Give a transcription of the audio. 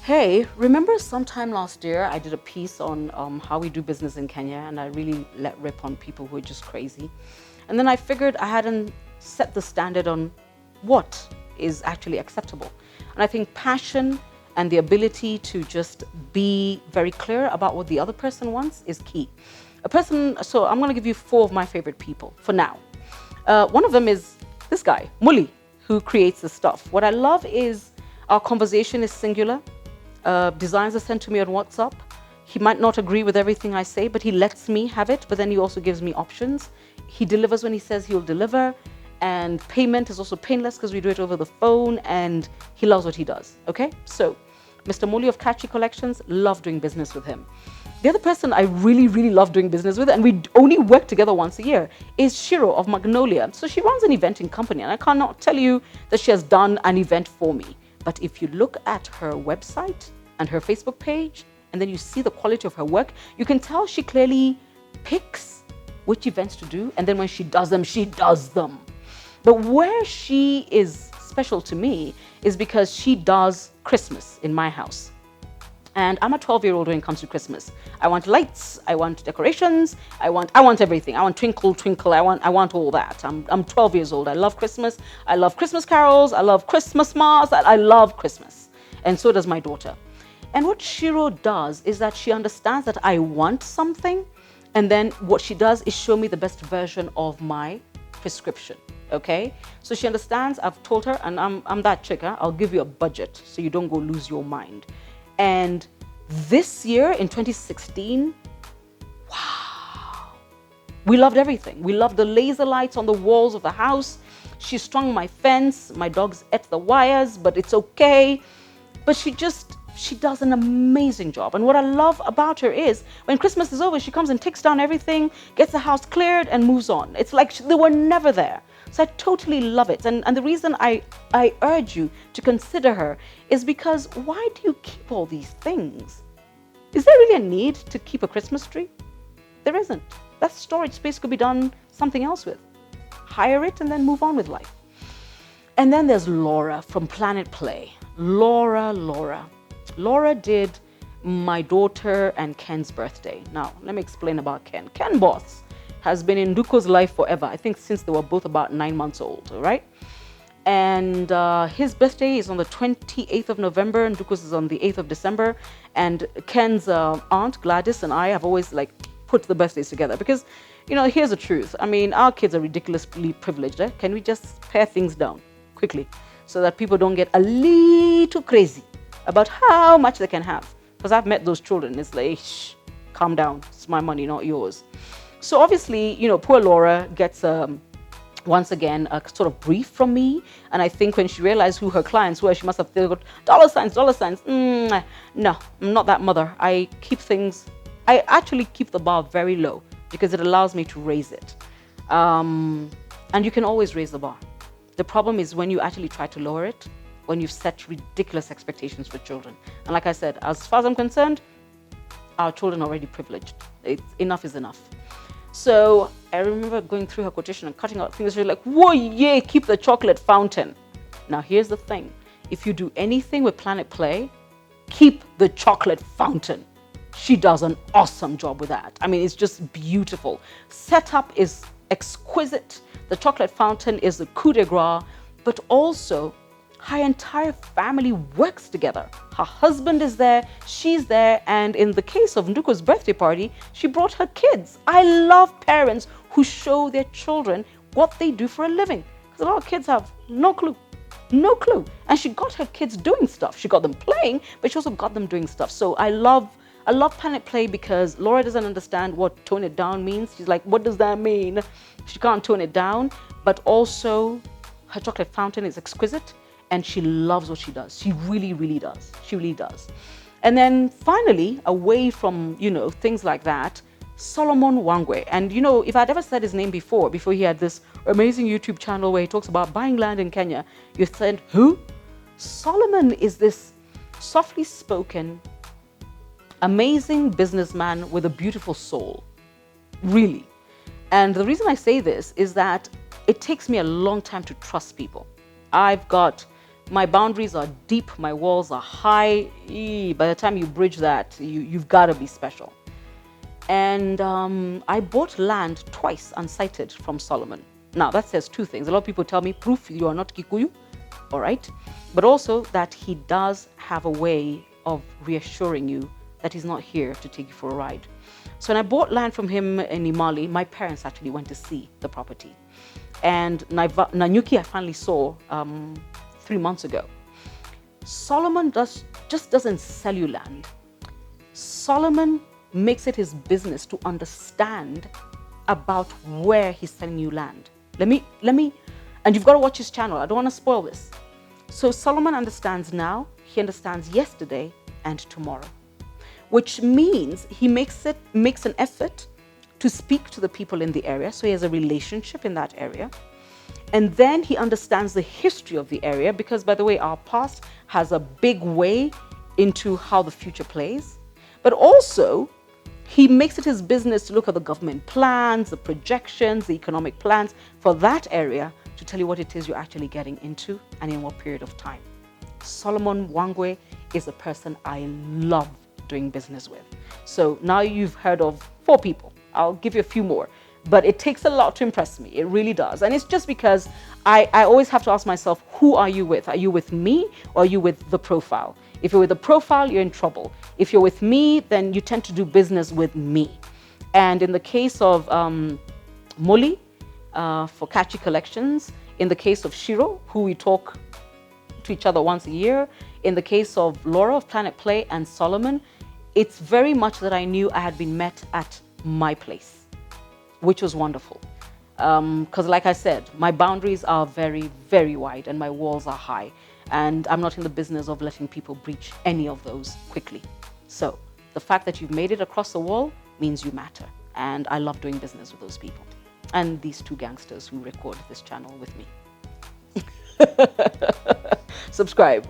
Hey, remember sometime last year I did a piece on how we do business in Kenya, and I really let rip on people who are just crazy. And then I figured I hadn't set the standard on what is actually acceptable. And I think passion and the ability to just be very clear about what the other person wants is key. So I'm going to give you four of my favorite people for now. One of them is this guy, Muli, who creates this stuff. What I love is our conversation is singular. Designs are sent to me on WhatsApp. He might not agree with everything I say, but he lets me have it, but then he also gives me options. He delivers when he says he'll deliver, and payment is also painless because we do it over the phone, and he loves what he does, okay? So, Mr. Moli of Catchy Collections, love doing business with him. The other person I really, really love doing business with, and we only work together once a year, is Shiro of Magnolia. So she runs an eventing company, and I cannot tell you that she has done an event for me. But if you look at her website and her Facebook page, and then you see the quality of her work, you can tell she clearly picks which events to do, and then when she does them, she does them. But where she is special to me is because she does Christmas in my house. And I'm a 12-year-old when it comes to Christmas. I want lights, I want decorations, I want everything. I want twinkle, twinkle, I want all that. I'm 12 years old. I love Christmas. I love Christmas carols. I love Christmas masks. I love Christmas. And so does my daughter. And what Shiro does is that she understands that I want something, and then what she does is show me the best version of my prescription. Okay? So she understands, I've told her, and I'm that chick, huh? I'll give you a budget so you don't go lose your mind. And this year in 2016, wow, we loved everything. We loved the laser lights on the walls of the house. She strung my fence. My dogs ate the wires, but it's okay. But she does an amazing job. And what I love about her is when Christmas is over, she comes and takes down everything, gets the house cleared, and moves on. It's like they were never there. So I totally love it. And the reason I urge you to consider her is because why do you keep all these things? Is there really a need to keep a Christmas tree? There isn't. That storage space could be done something else with. Hire it and then move on with life. And then there's Laura from Planet Play. Laura did my daughter and Ken's birthday. Now, let me explain about Ken. Ken Boss has been in Nduko's life forever. I think since they were both about 9 months old, right? And his birthday is on the 28th of November, and Nduko's is on the 8th of December. And Ken's aunt, Gladys, and I have always put the birthdays together because, here's the truth. I mean, our kids are ridiculously privileged. Eh? Can we just pare things down quickly so that people don't get a little crazy about how much they can have? Because I've met those children. It's like, shh, calm down. It's my money, not yours. So obviously, poor Laura gets, once again, a sort of brief from me. And I think when she realized who her clients were, she must have thought, dollar signs. No, I'm not that mother. I actually keep the bar very low because it allows me to raise it. And you can always raise the bar. The problem is when you actually try to lower it, when you've set ridiculous expectations for children. And like I said, as far as I'm concerned, our children are already privileged. Enough is enough. So I remember going through her quotation and cutting out things. She's like, whoa, yeah, keep the chocolate fountain. Now, here's the thing. If you do anything with Planet Play, keep the chocolate fountain. She does an awesome job with that. I mean, it's just beautiful. Setup is exquisite. The chocolate fountain is the coup de grace, but also her entire family works together. Her husband is there, she's there, and in the case of Nduko's birthday party, she brought her kids. I love parents who show their children what they do for a living. Because a lot of kids have no clue. And she got her kids doing stuff. She got them playing, but she also got them doing stuff. So I love Planet Play because Laura doesn't understand what tone it down means. She's like, what does that mean? She can't tone it down, but also her chocolate fountain is exquisite. And she loves what she does. She really, really does. She really does. And then finally, away from, things like that, Salomon Wangwe. And, if I'd ever said his name before he had this amazing YouTube channel where he talks about buying land in Kenya, you said, who? Solomon is this softly spoken, amazing businessman with a beautiful soul. Really. And the reason I say this is that it takes me a long time to trust people. I've got My boundaries are deep, my walls are high. By the time you bridge that, you've got to be special. And I bought land twice unsighted from Solomon. Now, that says two things. A lot of people tell me, proof you are not Kikuyu, all right? But also that he does have a way of reassuring you that he's not here to take you for a ride. So when I bought land from him in Imali, my parents actually went to see the property. And Nanyuki I finally saw 3 months ago. Solomon just doesn't sell you land. Solomon makes it his business to understand about where he's selling you land. Let me, and you've got to watch his channel. I don't want to spoil this. So Solomon understands now, he understands yesterday and tomorrow, which means he makes an effort to speak to the people in the area. So he has a relationship in that area. And then he understands the history of the area because, by the way, our past has a big way into how the future plays. But also, he makes it his business to look at the government plans, the projections, the economic plans for that area to tell you what it is you're actually getting into and in what period of time. Solomon Wangwe is a person I love doing business with. So now you've heard of 4 people. I'll give you a few more. But it takes a lot to impress me. It really does. And it's just because I always have to ask myself, who are you with? Are you with me or are you with the profile? If you're with the profile, you're in trouble. If you're with me, then you tend to do business with me. And in the case of Molly, for Catchy Collections, in the case of Shiro, who we talk to each other once a year, in the case of Laura of Planet Play and Solomon, it's very much that I knew I had been met at my place, which was wonderful. Because like I said, my boundaries are very, very wide and my walls are high. And I'm not in the business of letting people breach any of those quickly. So the fact that you've made it across the wall means you matter. And I love doing business with those people. And these 2 gangsters who record this channel with me. Subscribe.